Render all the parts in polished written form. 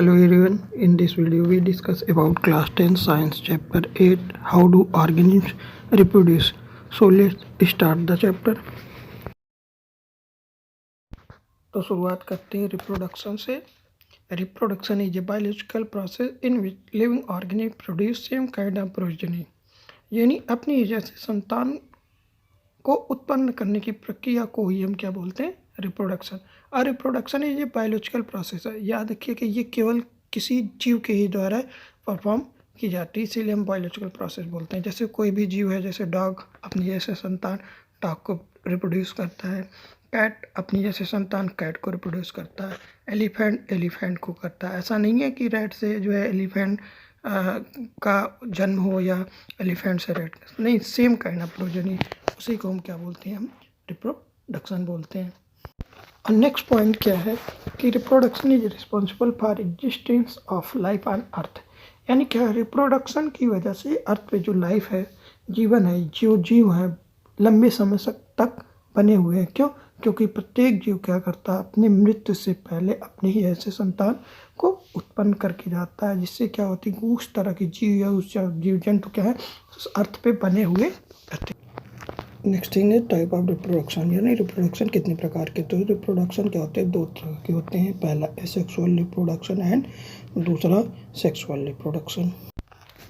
Hello everyone, in this video we discuss about class 10 science chapter 8 how do organisms reproduce. So let's start the chapter. तो शुरुआत करते हैं reproduction से. Reproduction is a biological process in which living organism produce same kind of progeny, यानी अपनी जैसे संतान को उत्पन्न करने की प्रक्रिया को ही हम क्या बोलते हैं, रिप्रोडक्शन. और reproduction is a biological process है. याद रखिए कि ये केवल किसी जीव के ही द्वारा परफॉर्म की जाती है, इसीलिए हम बायोलॉजिकल प्रोसेस बोलते हैं. जैसे कोई भी जीव है, जैसे डॉग अपनी जैसे संतान डॉग को रिप्रोड्यूस करता है, कैट अपनी जैसे संतान कैट को रिप्रोड्यूस करता है, एलिफेंट एलिफेंट को करता है. ऐसा नहीं है कि रेट से जो है एलिफेंट का जन्म हो या एलिफेंट से रेट, नहीं, सेम काइंड ऑफ प्रोजेनी, उसी को हम क्या बोलते हैं, हम रिप्रोडक्शन बोलते हैं. और नेक्स्ट पॉइंट क्या है कि reproduction is responsible for existence of life on earth. यानी क्या, रिप्रोडक्शन की वजह से अर्थ पे जो लाइफ है, जीवन है, जो जीव है लंबे समय तक बने हुए हैं. क्यों? क्योंकि प्रत्येक जीव क्या करता है, अपनी मृत्यु से पहले अपने ही ऐसे संतान को उत्पन्न करके जाता है, जिससे क्या होती है, उस तरह की जीव या उस जीव जंतु क्या है, अर्थ पे बने हुए रहते. नेक्स्ट थिंग है टाइप ऑफ रिप्रोडक्शन, यानी रिप्रोडक्शन कितने प्रकार के. तो रिप्रोडक्शन क्या होते हैं, दो तरह के होते हैं. पहला एसेक्सुअल रिप्रोडक्शन एंड दूसरा सेक्सुअल रिप्रोडक्शन.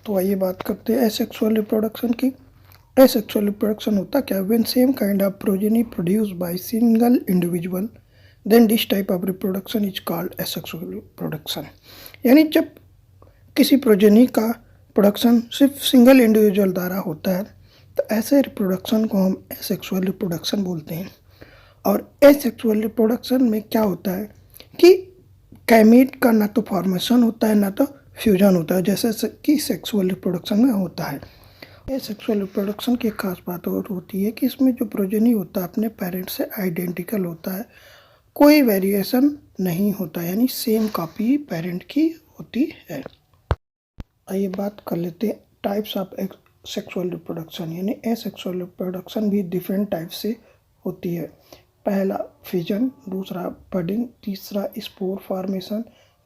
तो आइए बात करते हैं एसेक्सुअल रिप्रोडक्शन की. एसेक्सुअल रिप्रोडक्शन होता क्या, when same kind of progeny produced by single individual, then this type of reproduction is called asexual reproduction. यानी जब किसी प्रोजेनी का प्रोडक्शन सिर्फ सिंगल इंडिविजुअल द्वारा होता है, तो ऐसे रिप्रोडक्शन को हम एसेक्सुअल रिप्रोडक्शन बोलते हैं. और एसेक्सुअल रिप्रोडक्शन में क्या होता है कि गैमीट का ना तो फॉर्मेशन होता है ना तो फ्यूजन होता है, जैसे कि सेक्सुअल रिप्रोडक्शन में होता है. एसेक्सुअल रिप्रोडक्शन की एक खास बात और होती है कि इसमें जो प्रोजेनी होता है अपने पेरेंट्स से आइडेंटिकल होता है, कोई वेरिएशन नहीं होता, यानी सेम कॉपी पेरेंट की होती है. आइए बात कर लेते हैं टाइप्स ऑफ सेक्सुअल रिप्रोडक्शन. यानी एसेक्सुअल रिप्रोडक्शन भी डिफरेंट टाइप से होती है. पहला फिजन, दूसरा बडिंग, तीसरा स्पोर फॉर्मेशन,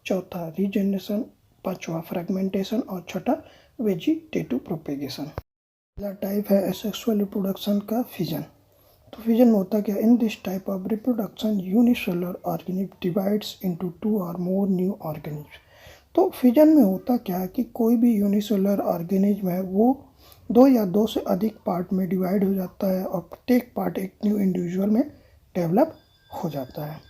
चौथा रीजनरेशन, पांचवा फ्रेगमेंटेशन और छठा वेजिटेटिव प्रोपेगेशन. पहला टाइप है एसेक्सुअल रिप्रोडक्शन का फिजन. तो फिजन में होता क्या, in this type of reproduction unicellular organism divides into 2 और मोर न्यू ऑर्गेनिज्म. तो फिजन में होता क्या है कि कोई भी यूनिसेलुलर ऑर्गेनिज्म है वो 2 या 2 से अधिक पार्ट में डिवाइड हो जाता है और प्रत्येक पार्ट एक न्यू इंडिविजुअल में डेवलप हो जाता है.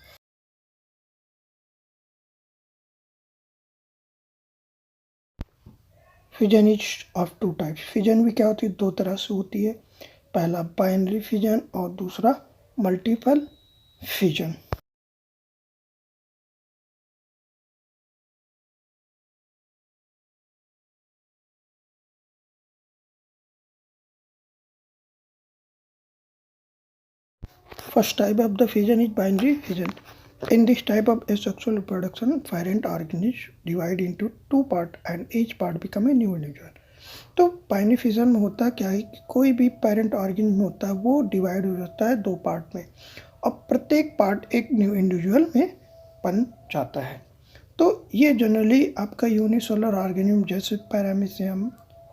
Fission is of 2 types. Fission भी क्या होती है, 2 तरह से होती है. पहला बाइनरी फिजन और दूसरा multiple fission. First type of the fission is binary fission. In this type of asexual reproduction, parent organisms divide into 2 parts and each part become a new individual. तो बाइनरी फिजन में होता क्या है कि कोई भी पेरेंट ऑर्गेनिज्म होता है वो डिवाइड हो जाता है 2 पार्ट में और प्रत्येक पार्ट एक न्यू इंडिविजुअल में बन जाता है. तो ये जनरली आपका यूनिसेलुलर ऑर्गेनिज्म जैसे पैरामीशियम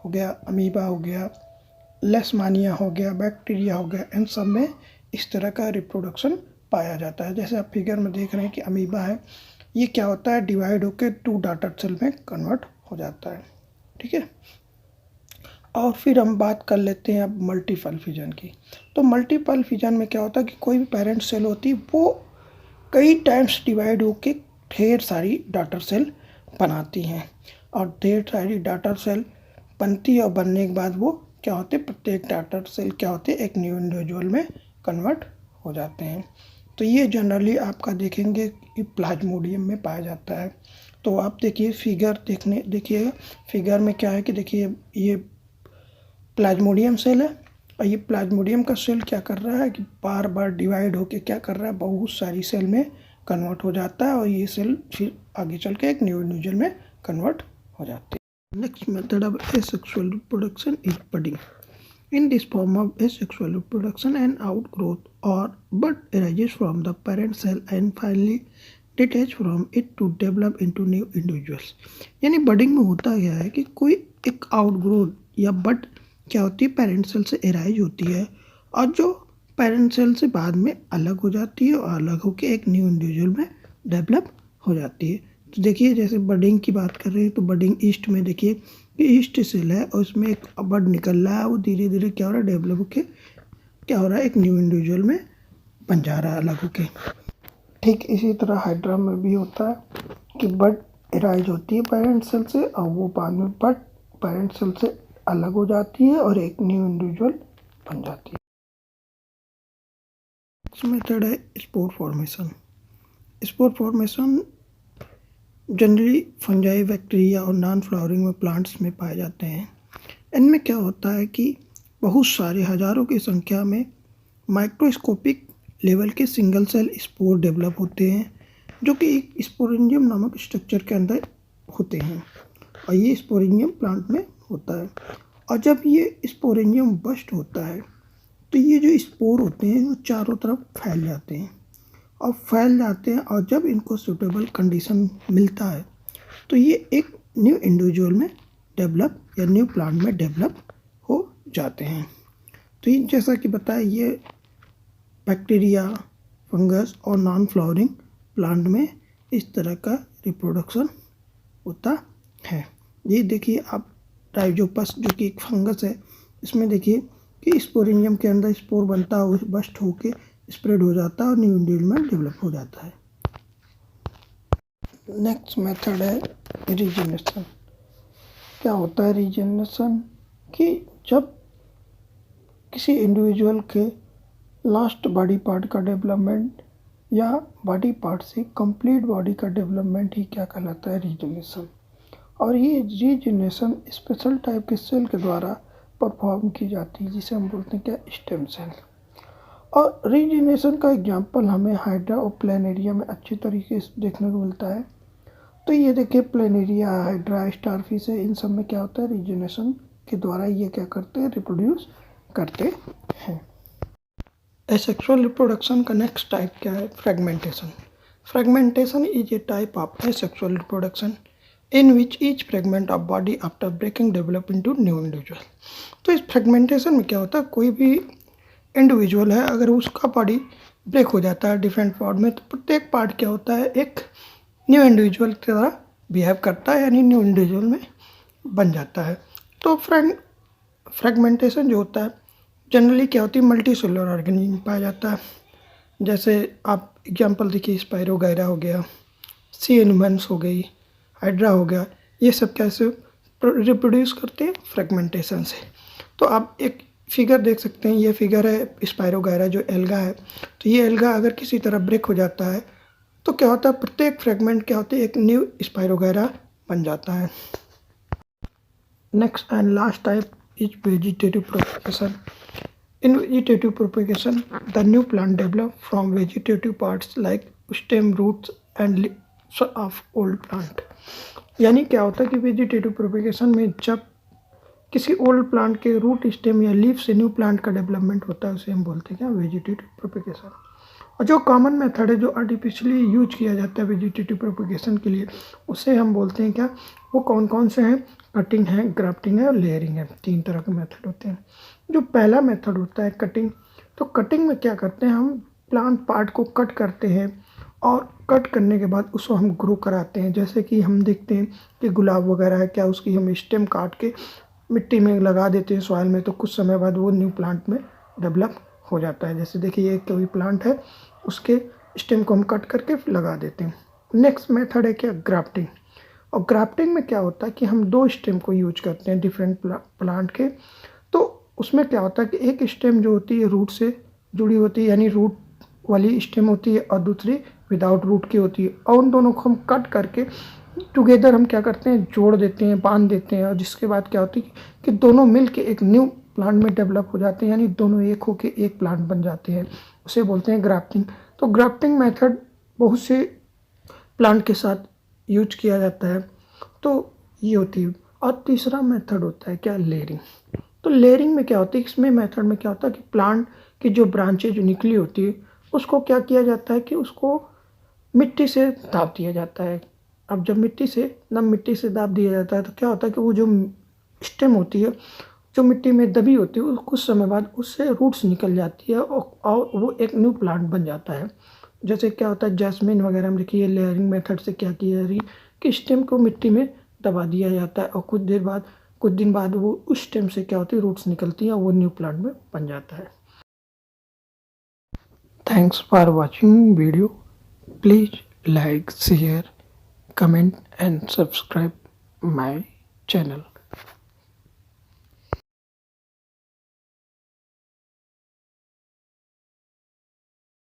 हो गया, अमीबा हो गया, लेशमानिया हो गया, बैक्टीरिया हो गया, इन सब में इस तरह का रिप्रोडक्शन पाया जाता है. जैसे आप फिगर में देख रहे हैं कि अमीबा है, ये क्या होता है, डिवाइड होकर 2 डॉटर सेल में कन्वर्ट हो जाता है. ठीक है. और फिर हम बात कर लेते हैं अब मल्टीपल फिजन की. तो मल्टीपल फिजन में क्या होता है कि कोई भी पेरेंट सेल होती है वो कई टाइम्स डिवाइड होकर ढेर सारी डॉटर सेल बनाती हैं और ढेर सारी डॉटर सेल बनती है और बनने के बाद वो क्या होते हैं, प्रत्येक डॉटर सेल क्या होते हैं, एक न्यू इंडिविजुअल में कन्वर्ट हो जाते हैं. तो ये जनरली आपका देखेंगे कि प्लाज्मोडियम में पाया जाता है. तो आप देखिए फिगर देखिएगा, फिगर में क्या है कि देखिए ये प्लाज्मोडियम सेल है और ये प्लाज्मोडियम का सेल क्या कर रहा है कि बार बार डिवाइड होकर क्या कर रहा है, बहुत सारी सेल में कन्वर्ट हो जाता है और ये सेल फिर आगे चल के एक न्यू इंडिविजुअल में कन्वर्ट हो जाते हैं. Next method of asexual reproduction is budding. In this form of asexual reproduction, an outgrowth or bud arises from the parent cell and finally detach from it to develop into new individuals. यानी budding में होता क्या है कि कोई एक outgrowth या बड क्या होती है, पेरेंट सेल से एराइज होती है और जो पेरेंट सेल से बाद में अलग हो जाती है और अलग होकर एक न्यू इंडिविजुअल में डेवलप हो जाती है। तो देखिए जैसे बडिंग की बात कर रहे हैं तो बडिंग ईस्ट में देखिए कि ईस्ट सेल है और उसमें एक बड निकल रहा है, वो धीरे धीरे क्या हो रहा है, डेवलप होके क्या हो रहा है, एक न्यू इंडिविजुअल में बन जा रहा है अलग होके। ठीक इसी तरह हाइड्रा में भी होता है कि बड एराइज होती है पेरेंट सेल से और वो बाद में बड पेरेंट सेल से अलग हो जाती है और एक न्यू इंडिविजुअल बन जाती है। नेक्स्ट मेथड है spore formation. Spore formation generally fungi, bacteria और नॉन फ्लावरिंग में प्लांट्स में पाए जाते हैं। इनमें क्या होता है कि बहुत सारे हजारों की संख्या में माइक्रोस्कोपिक लेवल के सिंगल सेल स्पोर डेवलप होते हैं जो कि एक स्पोरेंजियम नामक स्ट्रक्चर के अंदर होते हैं और ये स्पोरेंजियम प्लांट में होता है। और जब ये स्पोरेंजियम बस्ट होता है तो ये जो स्पोर होते हैं वो चारों तरफ फैल जाते हैं और जब इनको सूटेबल कंडीशन मिलता है तो ये एक न्यू इंडिविजुअल में डेवलप या न्यू प्लांट में डेवलप हो जाते हैं। तो ये जैसा कि बताया, ये बैक्टीरिया, फंगस और नॉन फ्लावरिंग प्लांट में इस तरह का रिप्रोडक्शन होता है। ये देखिए आप राइजोपस जो कि एक फंगस है, इसमें देखिए कि स्पोरेंजियम के अंदर स्पोर बनता है, बस्ट होके स्प्रेड हो जाता है और न्यू इंडिविजुअल में डेवलप हो जाता है। नेक्स्ट मेथड है रीजेनरेशन। क्या होता है रीजेनरेशन कि जब किसी इंडिविजुअल के लास्ट बॉडी पार्ट का डेवलपमेंट या बॉडी पार्ट से कंप्लीट बॉडी का डेवलपमेंट ही क्या कहलाता है, रीजेनरेशन। और ये रीजेनरेशन स्पेशल टाइप के सेल के द्वारा परफॉर्म की जाती है जिसे हम बोलते हैं क्या, स्टेम सेल। और रीजेनरेशन का एग्जांपल हमें हाइड्रा और प्लेनेरिया में अच्छी तरीके से देखने को मिलता है। तो ये देखिए प्लेनेरिया, हाइड्रा, स्टारफिश है, इन सब में क्या होता है, रीजेनरेशन के द्वारा ये क्या करते हैं, रिप्रोड्यूस करते हैं। एसेक्सुअल रिप्रोडक्शन का नेक्स्ट टाइप क्या है, fragmentation. Fragmentation is a type of asexual reproduction in which each fragment of body after breaking develop into new individual. तो इस फ्रेगमेंटेशन में क्या होता है, कोई भी इंडिविजुअल है अगर उसका बॉडी ब्रेक हो जाता है डिफरेंट पार्ट में, तो प्रत्येक पार्ट क्या होता है, एक न्यू इंडिविजुअल की तरह बिहेव करता है, यानी न्यू इंडिविजुअल में बन जाता है। तो फ्रेगमेंटेशन जो होता है जनरली क्या होती है, मल्टी सेलुलर ऑर्गेनिज्म में पाया जाता है। जैसे आप एग्जांपल देखिए, स्पायरोगायरा हो गया, सी एनिमल्स हो गई, हाइड्रा हो गया, ये सब कैसे रिप्रोड्यूस करते हैं, फ्रेगमेंटेशन से। तो आप एक फिगर देख सकते हैं, ये फिगर है स्पायरोगायरा जो एल्गा है। तो ये एल्गा अगर किसी तरह ब्रेक हो जाता है तो क्या होता है, प्रत्येक फ्रेगमेंट क्या होती है, एक न्यू स्पायरोगायरा बन जाता है। Next and last type is vegetative propagation. In vegetative propagation, the new plant develop from vegetative parts like stem, roots and leaves of old plant। यानी क्या होता है कि वेजिटेटिव प्रोपेगेशन में जब किसी ओल्ड प्लांट के रूट, स्टेम या लीफ से न्यू प्लांट का डेवलपमेंट होता है उसे हम बोलते हैं क्या, वेजिटेटिव प्रोपेगेशन। और जो कॉमन मेथड है जो आर्टिफिशियली यूज किया जाता है वेजिटेटिव प्रोपेगेशन के लिए, उसे हम बोलते हैं क्या, वो कौन कौन से हैं, कटिंग है, ग्राफ्टिंग है और लेयरिंग है। 3 तरह के मेथड होते हैं। जो पहला मेथड होता है कटिंग, तो कटिंग में क्या करते हैं, हम प्लांट पार्ट को कट करते हैं और कट करने के बाद उसको हम ग्रो कराते हैं। जैसे कि हम देखते हैं कि गुलाब वगैरह है, क्या उसकी हम स्टेम काट के मिट्टी में लगा देते हैं सॉइल में, तो कुछ समय बाद वो न्यू प्लांट में डेवलप हो जाता है। जैसे देखिए ये कोई प्लांट है, उसके स्टेम को हम कट करके लगा देते हैं। नेक्स्ट मेथड है क्या, ग्राफ्टिंग। और ग्राफ्टिंग में क्या होता है कि हम 2 स्टेम को यूज करते हैं डिफरेंट प्लांट के। तो उसमें क्या होता है कि एक स्टेम जो होती है रूट से जुड़ी होती है, यानी रूट वाली स्टेम होती है, और दूसरी विदाउट रूट की होती है। और उन दोनों को हम कट करके टुगेदर हम क्या करते हैं, जोड़ देते हैं, बांध देते हैं, और जिसके बाद क्या होती है कि दोनों मिल के एक न्यू प्लांट में डेवलप हो जाते हैं, यानी दोनों एक होके एक प्लांट बन जाते हैं। उसे बोलते हैं ग्राफ्टिंग। तो ग्राफ्टिंग मेथड बहुत से प्लांट के साथ यूज किया जाता है। तो ये होती है। और तीसरा मेथड होता है क्या, लेयरिंग। तो लेयरिंग में क्या होता है, इसमें मेथड में क्या होता है कि प्लांट की जो ब्रांचें जो निकली होती है उसको क्या किया जाता है कि उसको मिट्टी से दाब दिया जाता है। अब जब नम मिट्टी से दाब दिया जाता है तो क्या होता है कि वो जो स्टेम होती है, जो मिट्टी में दबी होती है, कुछ समय बाद उससे रूट्स निकल जाती है और वो एक न्यू प्लांट बन जाता है। जैसे क्या होता है जैस्मिन वगैरह में देखिए लेयरिंग मेथड से क्या किया जा रही है कि स्टेम को मिट्टी में दबा दिया जाता है और कुछ दिन बाद वो उस स्टेम से क्या होती है रूट्स निकलती हैं और वो न्यू प्लांट में बन जाता है। Thanks for watching video. Please like, share, comment and subscribe my channel.